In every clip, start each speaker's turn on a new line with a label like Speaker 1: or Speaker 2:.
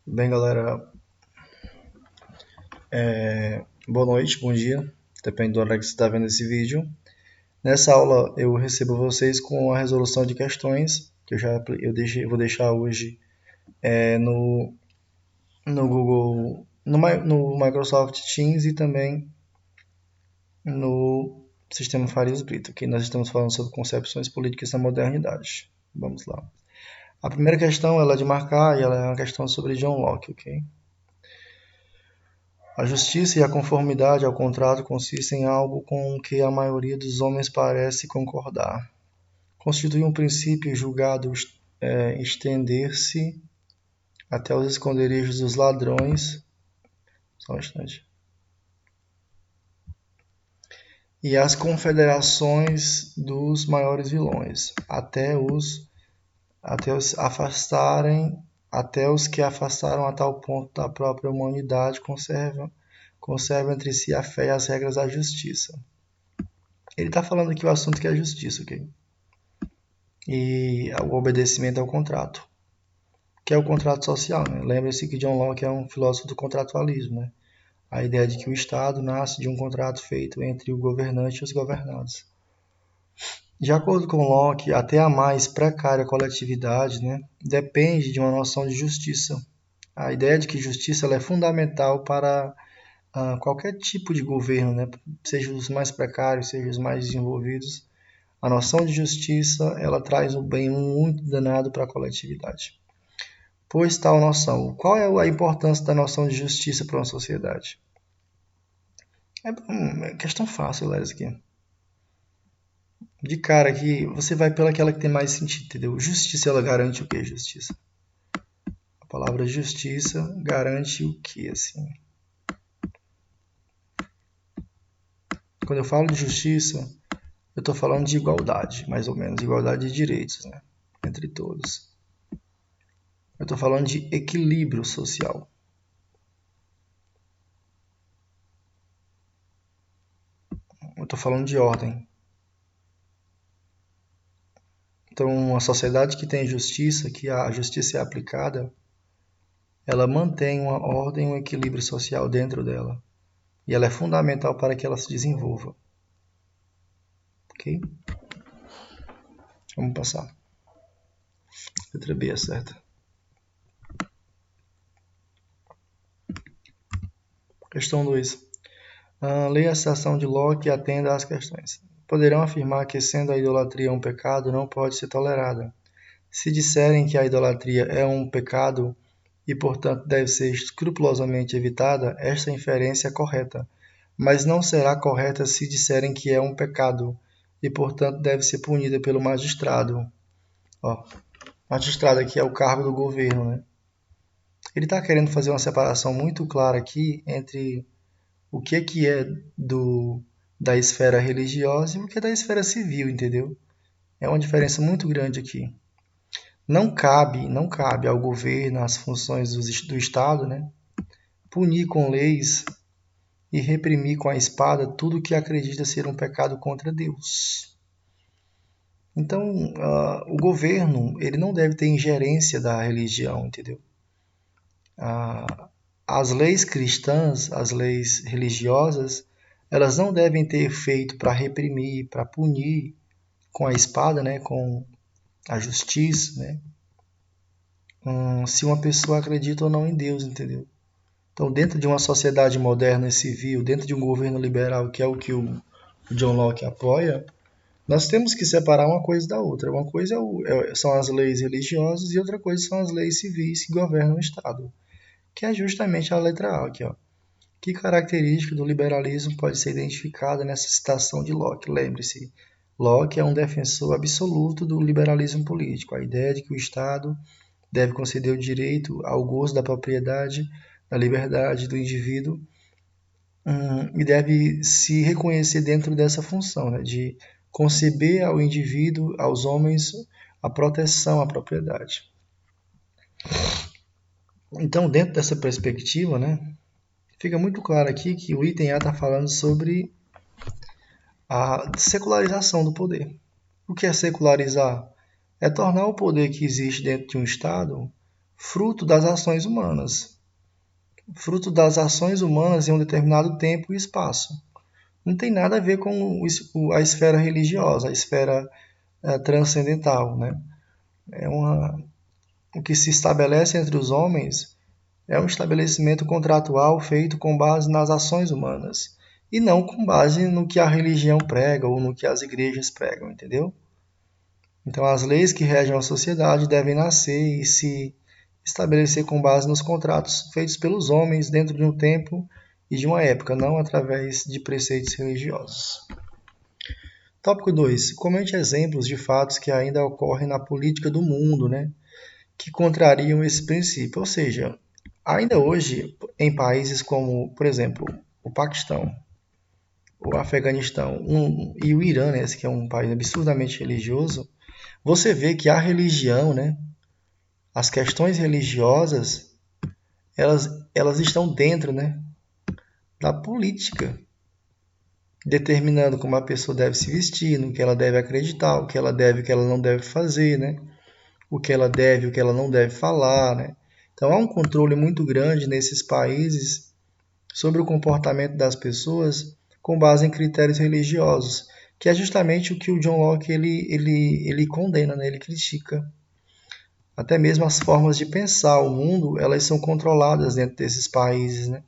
Speaker 1: Bem, galera, boa noite, bom dia, depende do horário que você está vendo esse vídeo. Nessa aula eu recebo vocês com a resolução de questões que vou deixar hoje no Google, no Microsoft Teams e também no sistema Farias-Brito, que nós estamos falando sobre concepções políticas na modernidade. Vamos lá. A primeira questão ela é de marcar e ela é uma questão sobre John Locke, ok? A justiça e a conformidade ao contrato consistem em algo com o que a maioria dos homens parece concordar. Constitui um princípio julgado estender-se até os esconderijos dos ladrões, só um instante, e as confederações dos maiores vilões, até os que afastaram a tal ponto da própria humanidade conservam entre si a fé e as regras da justiça. Ele está falando aqui o assunto que é a justiça, ok? E o obedecimento ao contrato, que é o contrato social, né? Lembre-se que John Locke é um filósofo do contratualismo, né? A ideia de que o Estado nasce de um contrato feito entre o governante e os governados. De acordo com Locke, até a mais precária coletividade, né, depende de uma noção de justiça. A ideia de que justiça ela é fundamental para qualquer tipo de governo, né, seja os mais precários, seja os mais desenvolvidos. A noção de justiça ela traz um bem muito danado para a coletividade. Pois tal noção, qual é a importância da noção de justiça para uma sociedade? É questão fácil, Léo, aqui. De cara aqui, você vai pelaquela que tem mais sentido, entendeu? Justiça, ela garante o que, justiça? A palavra justiça garante o que, assim? Quando eu falo de justiça, eu estou falando de igualdade, mais ou menos, igualdade de direitos, né? Entre todos. Eu estou falando de equilíbrio social. Eu estou falando de ordem. Então, uma sociedade que tem justiça, que a justiça é aplicada, ela mantém uma ordem e um equilíbrio social dentro dela. E ela é fundamental para que ela se desenvolva. Ok? Vamos passar. Letra B é certa. Questão 2. Leia a citação de Locke e atenda às questões. Poderão afirmar que, sendo a idolatria um pecado, não pode ser tolerada. Se disserem que a idolatria é um pecado e, portanto, deve ser escrupulosamente evitada, esta inferência é correta, mas não será correta se disserem que é um pecado e, portanto, deve ser punida pelo magistrado. Magistrado aqui é o cargo do governo, né? Ele está querendo fazer uma separação muito clara aqui entre o que é da esfera religiosa e o que é da esfera civil, entendeu? É uma diferença muito grande aqui. Não cabe ao governo, às funções do Estado, né, punir com leis e reprimir com a espada tudo que acredita ser um pecado contra Deus. Então, o governo ele não deve ter ingerência da religião, entendeu? As leis cristãs, as leis religiosas, elas não devem ter efeito para reprimir, para punir com a espada, né, com a justiça, né, se uma pessoa acredita ou não em Deus, entendeu? Então, dentro de uma sociedade moderna e civil, dentro de um governo liberal, que é o que o John Locke apoia, nós temos que separar uma coisa da outra. Uma coisa são as leis religiosas e outra coisa são as leis civis que governam o Estado, que é justamente a letra A aqui, ó. Que característica do liberalismo pode ser identificada nessa citação de Locke? Lembre-se, Locke é um defensor absoluto do liberalismo político, a ideia de que o Estado deve conceder o direito ao gozo da propriedade, da liberdade do indivíduo e deve se reconhecer dentro dessa função, né, de conceber ao indivíduo, aos homens, a proteção à propriedade. Então, dentro dessa perspectiva, né, fica muito claro aqui que o item A está falando sobre a secularização do poder. O que é secularizar? É tornar o poder que existe dentro de um Estado fruto das ações humanas. Fruto das ações humanas em um determinado tempo e espaço. Não tem nada a ver com a esfera religiosa, a esfera transcendental, né? É o que se estabelece entre os homens é um estabelecimento contratual feito com base nas ações humanas e não com base no que a religião prega ou no que as igrejas pregam, entendeu? Então, as leis que regem a sociedade devem nascer e se estabelecer com base nos contratos feitos pelos homens dentro de um tempo e de uma época, não através de preceitos religiosos. Tópico 2. Comente exemplos de fatos que ainda ocorrem na política do mundo, né, que contrariam esse princípio. Ou seja, ainda hoje, em países como, por exemplo, o Paquistão, o Afeganistão e o Irã, né, que é um país absurdamente religioso, você vê que a religião, né, as questões religiosas, elas estão dentro, né, da política, determinando como a pessoa deve se vestir, no que ela deve acreditar, o que ela deve e o que ela não deve fazer, né, o que ela deve e o que ela não deve falar, né. Então há um controle muito grande nesses países sobre o comportamento das pessoas com base em critérios religiosos, que é justamente o que o John Locke ele condena, né, ele critica. Até mesmo as formas de pensar o mundo, elas são controladas dentro desses países, né?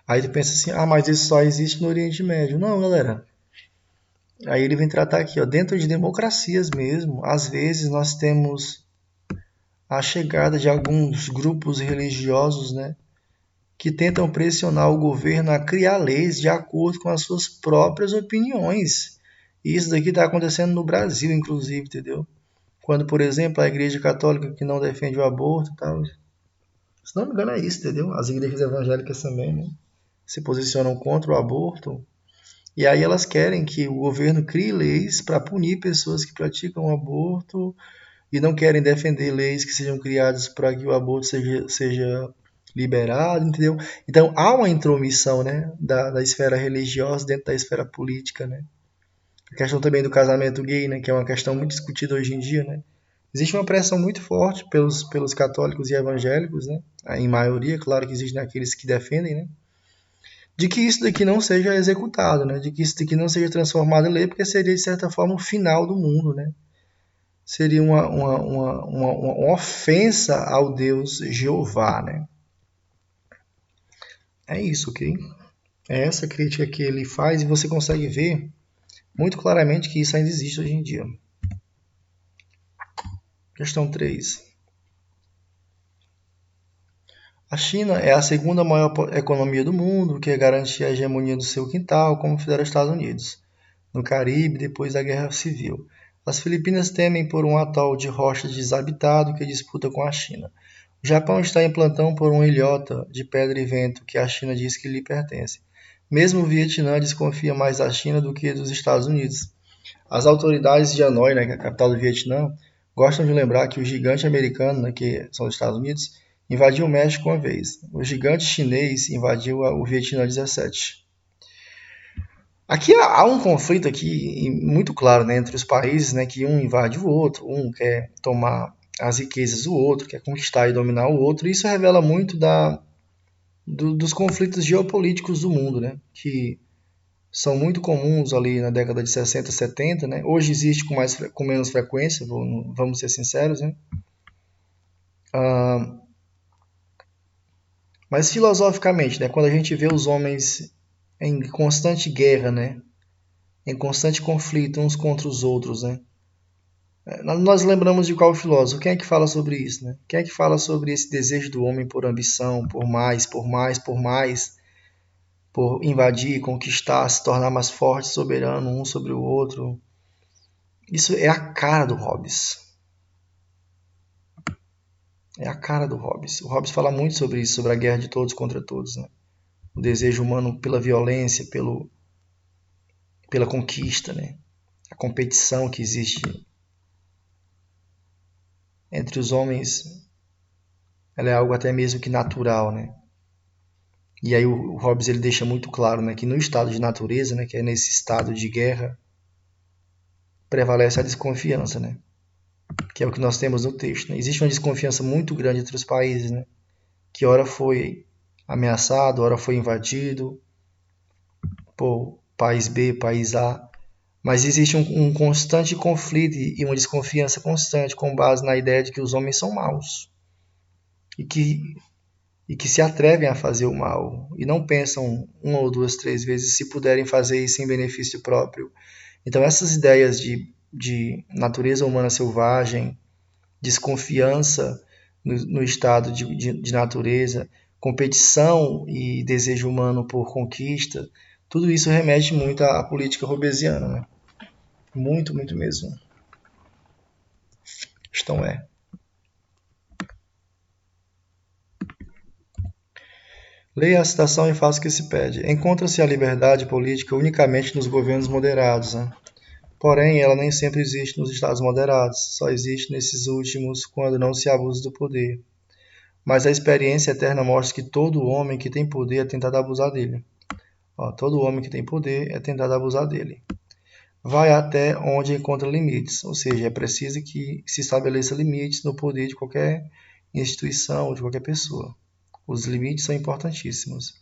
Speaker 1: Aí tu pensa assim, mas isso só existe no Oriente Médio. Não, galera. Aí ele vem tratar aqui, ó, dentro de democracias mesmo, às vezes nós temos a chegada de alguns grupos religiosos, né, que tentam pressionar o governo a criar leis de acordo com as suas próprias opiniões. E isso daqui está acontecendo no Brasil, inclusive, entendeu? Quando, por exemplo, a Igreja Católica que não defende o aborto, tal, se não me engano é isso, entendeu? As igrejas evangélicas também, né, se posicionam contra o aborto. E aí elas querem que o governo crie leis para punir pessoas que praticam o aborto e não querem defender leis que sejam criadas para que o aborto seja liberado, entendeu? Então há uma intromissão, né, da esfera religiosa dentro da esfera política, né? A questão também do casamento gay, né, que é uma questão muito discutida hoje em dia, né? Existe uma pressão muito forte pelos católicos e evangélicos, né? Em maioria, claro que existem aqueles que defendem, né? De que isso daqui não seja executado, né? De que isso daqui não seja transformado em lei, porque seria, de certa forma, o final do mundo, né? Seria uma ofensa ao Deus Jeová, né? É isso, ok? É essa crítica que ele faz e você consegue ver muito claramente que isso ainda existe hoje em dia. Questão 3. A China é a segunda maior economia do mundo, que garante a hegemonia do seu quintal, como fizeram os Estados Unidos, no Caribe depois da Guerra Civil. As Filipinas temem por um atol de rochas desabitado que disputa com a China. O Japão está em plantão por uma ilhota de pedra e vento que a China diz que lhe pertence. Mesmo o Vietnã desconfia mais da China do que dos Estados Unidos. As autoridades de Hanoi, né, que é a capital do Vietnã, gostam de lembrar que o gigante americano, né, que são os Estados Unidos, invadiu o México uma vez. O gigante chinês invadiu o Vietnã 17. Aqui há um conflito aqui muito claro, né, entre os países, né, que um invade o outro, um quer tomar as riquezas do outro, quer conquistar e dominar o outro. Isso revela muito dos conflitos geopolíticos do mundo, né, que são muito comuns ali na década de 60, 70, né? Hoje existe com menos frequência, vamos ser sinceros, né? Mas filosoficamente, né, quando a gente vê os homens em constante guerra, né, em constante conflito uns contra os outros, né, nós lembramos de qual filósofo? Quem é que fala sobre isso, né? Quem é que fala sobre esse desejo do homem por ambição, por mais, por mais, por mais, por invadir, conquistar, se tornar mais forte, soberano um sobre o outro? Isso é a cara do Hobbes. É a cara do Hobbes. O Hobbes fala muito sobre isso, sobre a guerra de todos contra todos, né? O desejo humano pela violência, pela conquista, né? A competição que existe entre os homens, ela é algo até mesmo que natural, né? E aí o Hobbes ele deixa muito claro, né, que no estado de natureza, né, que é nesse estado de guerra, prevalece a desconfiança, né? que é o que nós temos no texto, né? Existe uma desconfiança muito grande entre os países, né? Que ora foi ameaçado, ora foi invadido por país B, país A. Mas existe um constante conflito e uma desconfiança constante com base na ideia de que os homens são maus e que se atrevem a fazer o mal e não pensam uma ou duas, três vezes se puderem fazer isso em benefício próprio. Então essas ideias de natureza humana selvagem, desconfiança no estado de natureza, competição e desejo humano por conquista, tudo isso remete muito à política hobbesiana, né? Muito, muito mesmo. Questão é. Leia a citação e faça o que se pede. Encontra-se a liberdade política unicamente nos governos moderados, né? Porém, ela nem sempre existe nos estados moderados, só existe nesses últimos quando não se abusa do poder. Mas a experiência eterna mostra que todo homem que tem poder é tentado abusar dele. Todo homem que tem poder é tentado abusar dele. Vai até onde encontra limites, ou seja, é preciso que se estabeleça limites no poder de qualquer instituição ou de qualquer pessoa. Os limites são importantíssimos.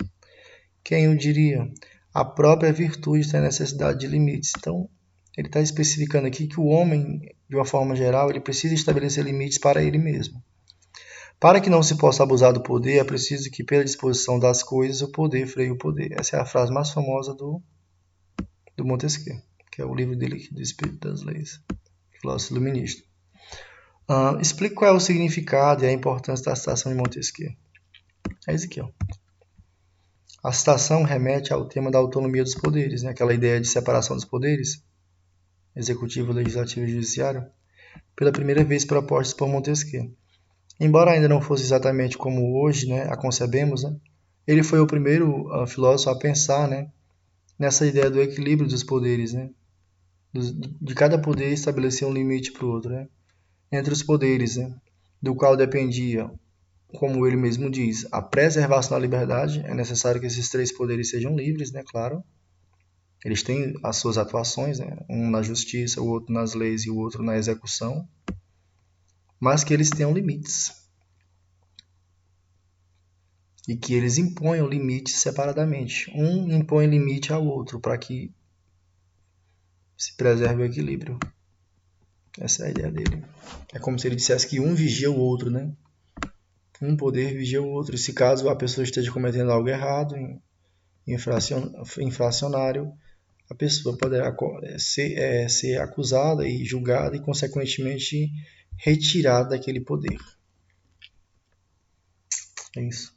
Speaker 1: Quem o diria? A própria virtude tem necessidade de limites. Então, ele está especificando aqui que o homem, de uma forma geral, ele precisa estabelecer limites para ele mesmo. Para que não se possa abusar do poder, é preciso que, pela disposição das coisas, o poder freie o poder. Essa é a frase mais famosa do Montesquieu, que é o livro dele aqui, do Espírito das Leis, filósofo iluminista. Explique qual é o significado e a importância da citação de Montesquieu. É isso aqui, ó. A citação remete ao tema da autonomia dos poderes, né? Aquela ideia de separação dos poderes, executivo, legislativo e judiciário, pela primeira vez propostas por Montesquieu. Embora ainda não fosse exatamente como hoje, né, a concebemos, né, ele foi o primeiro filósofo a pensar, né, nessa ideia do equilíbrio dos poderes, né, de cada poder estabelecer um limite para o outro, né, entre os poderes, né, do qual dependia, como ele mesmo diz, a preservação da liberdade. É necessário que esses três poderes sejam livres, né, claro. Eles têm as suas atuações, né, um na justiça, o outro nas leis e o outro na execução, mas que eles tenham limites. E que eles imponham limites separadamente. Um impõe limite ao outro para que se preserve o equilíbrio. Essa é a ideia dele. É como se ele dissesse que um vigia o outro, né? Um poder vigia o outro. E se caso a pessoa esteja cometendo algo errado, infracionário, a pessoa poderá ser acusada e julgada e, consequentemente, retirada daquele poder. É isso.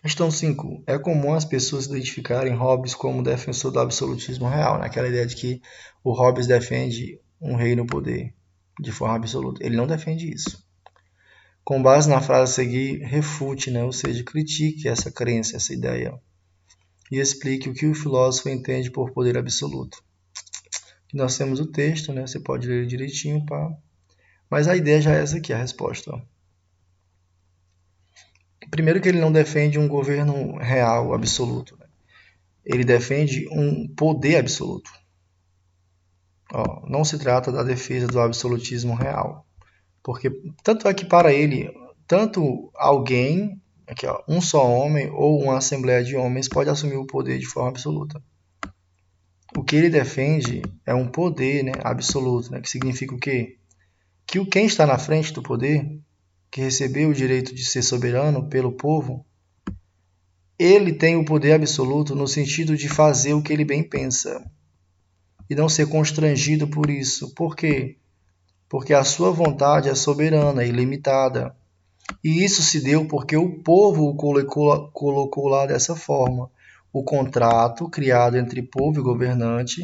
Speaker 1: Questão 5. É comum as pessoas identificarem Hobbes como defensor do absolutismo real, né? Aquela ideia de que o Hobbes defende um rei no poder de forma absoluta. Ele não defende isso. Com base na frase a seguir, refute, né? Ou seja, critique essa crença, essa ideia, e explique o que o filósofo entende por poder absoluto. Nós temos o texto, né? Você pode ler direitinho, mas a ideia já é essa aqui, a resposta. Ó. Primeiro que ele não defende um governo real, absoluto. Né? Ele defende um poder absoluto. Não se trata da defesa do absolutismo real. Porque tanto é que para ele, tanto alguém, aqui, um só homem ou uma assembleia de homens pode assumir o poder de forma absoluta. O que ele defende é um poder, né, absoluto, né, que significa o quê? Que quem está na frente do poder, que recebeu o direito de ser soberano pelo povo, ele tem o poder absoluto no sentido de fazer o que ele bem pensa e não ser constrangido por isso. Por quê? Porque a sua vontade é soberana e ilimitada. E isso se deu porque o povo o colocou lá dessa forma. O contrato criado entre povo e governante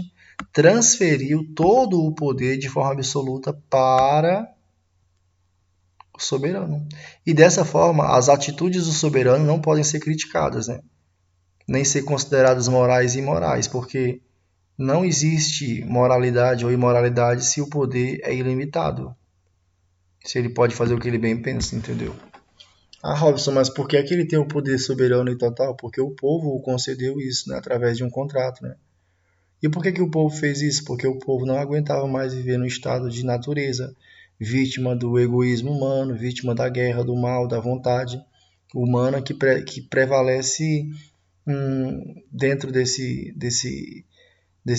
Speaker 1: transferiu todo o poder de forma absoluta para o soberano. E dessa forma, as atitudes do soberano não podem ser criticadas, né? Nem ser consideradas morais e imorais, porque não existe moralidade ou imoralidade se o poder é ilimitado. Se ele pode fazer o que ele bem pensa, entendeu? Robson, mas por que é que ele tem o poder soberano e total? Porque o povo o concedeu isso, né, através de um contrato, né? E por que que o povo fez isso? Porque o povo não aguentava mais viver no estado de natureza, vítima do egoísmo humano, vítima da guerra, do mal, da vontade humana que prevalece dentro desse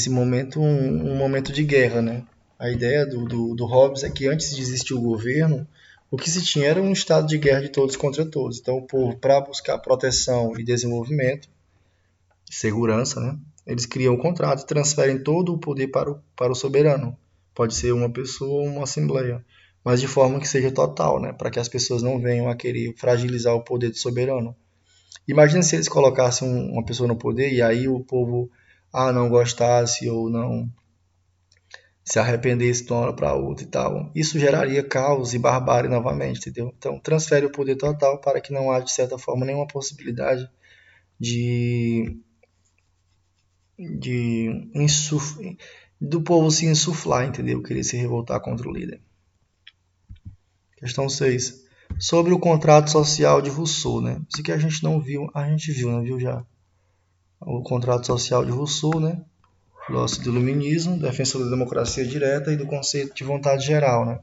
Speaker 1: momento, um momento de guerra, né? A ideia do Hobbes é que antes de existir o governo, o que se tinha era um estado de guerra de todos contra todos. Então, o povo, para buscar proteção e desenvolvimento, segurança, né? Eles criam um contrato e transferem todo o poder para o soberano. Pode ser uma pessoa ou uma assembleia, mas de forma que seja total, né? Para que as pessoas não venham a querer fragilizar o poder do soberano. Imagina se eles colocassem uma pessoa no poder e aí o povo não gostasse ou não se arrependesse de uma hora para outra e tal. Isso geraria caos e barbárie novamente, entendeu? Então, transfere o poder total para que não haja, de certa forma, nenhuma possibilidade de, de do povo se insuflar, entendeu? Querer se revoltar contra o líder. Questão 6. Sobre o contrato social de Rousseau, né? Isso que a gente não viu, a gente viu, não viu já? O contrato social de Rousseau, né? Filósofo do iluminismo, defensor da democracia direta e do conceito de vontade geral, né?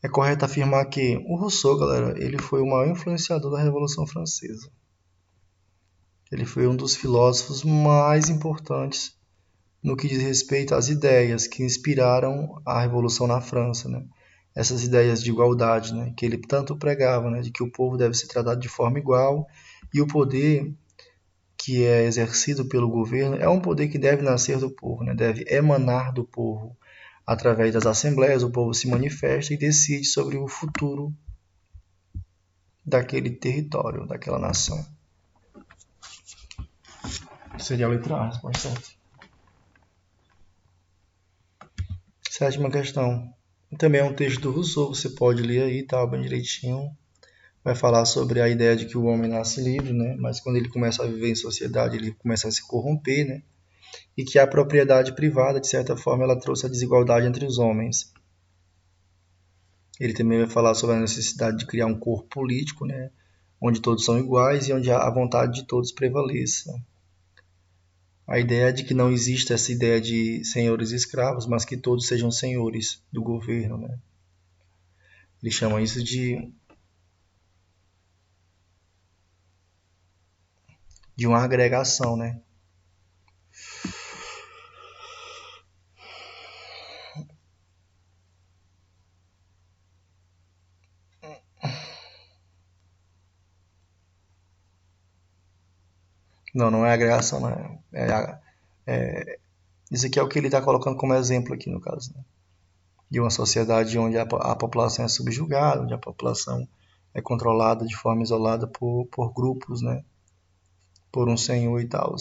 Speaker 1: É correto afirmar que o Rousseau, galera, ele foi o maior influenciador da Revolução Francesa. Ele foi um dos filósofos mais importantes no que diz respeito às ideias que inspiraram a Revolução na França, né? Essas ideias de igualdade, né? Que ele tanto pregava, né? De que o povo deve ser tratado de forma igual e o poder que é exercido pelo governo é um poder que deve nascer do povo, né? Deve emanar do povo. Através das assembleias, o povo se manifesta e decide sobre o futuro daquele território, daquela nação. Seria a letra A, a resposta certa. Sétima questão. Também é um texto do Rousseau, você pode ler aí, tá bem direitinho. Vai falar sobre a ideia de que o homem nasce livre, né? Mas quando ele começa a viver em sociedade, ele começa a se corromper, né? E que a propriedade privada, de certa forma, ela trouxe a desigualdade entre os homens. Ele também vai falar sobre a necessidade de criar um corpo político, né? Onde todos são iguais e onde a vontade de todos prevaleça. A ideia é de que não existe essa ideia de senhores e escravos, mas que todos sejam senhores do governo, né? Ele chama isso de uma agregação, né? Não, não é agregação, não é. Isso aqui é o que ele está colocando como exemplo aqui, no caso, né? De uma sociedade onde a população é subjugada, onde a população é controlada de forma isolada por grupos, né? Por um senhor e tal.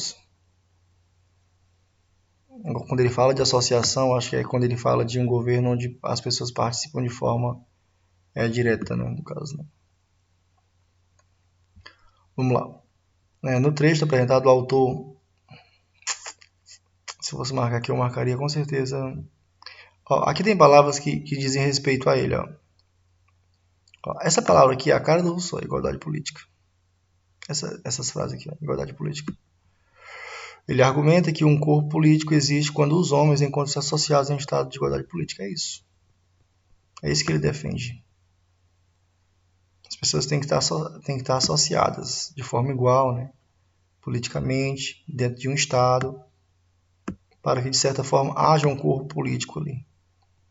Speaker 1: Quando ele fala de associação, acho que é quando ele fala de um governo onde as pessoas participam de forma direta, né, no caso. Né? Vamos lá. No trecho apresentado, o autor, se fosse marcar aqui, eu marcaria com certeza. Ó, aqui tem palavras que dizem respeito a ele. Ó. Ó, essa palavra aqui é a cara do Rousseau, igualdade política. Essas frases aqui, ó, igualdade política. Ele argumenta que um corpo político existe quando os homens encontram-se associados em um estado de igualdade política. É isso. É isso que ele defende. As pessoas têm que estar associadas de forma igual, né? Politicamente, dentro de um Estado, para que, de certa forma, haja um corpo político ali.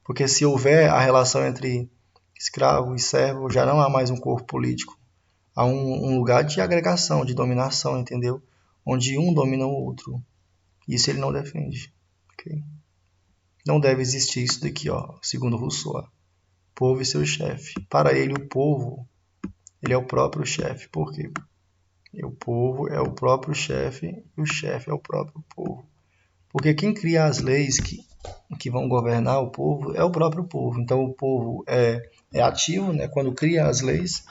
Speaker 1: Porque se houver a relação entre escravo e servo, já não há mais um corpo político. Há um lugar de agregação, de dominação, entendeu? Onde um domina o outro. Isso ele não defende. Okay? Não deve existir isso daqui, ó, segundo Rousseau. Ó. Povo e seu chefe. Para ele, o povo ele é o próprio chefe. Por quê? E o povo é o próprio chefe e o chefe é o próprio povo. Porque quem cria as leis que vão governar o povo é o próprio povo. Então o povo é ativo, né, quando cria as leis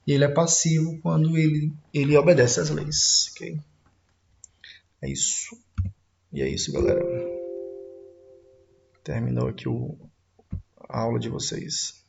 Speaker 1: e ele é passivo quando ele obedece às leis. Okay? É isso. E é isso, galera. Terminou aqui a aula de vocês.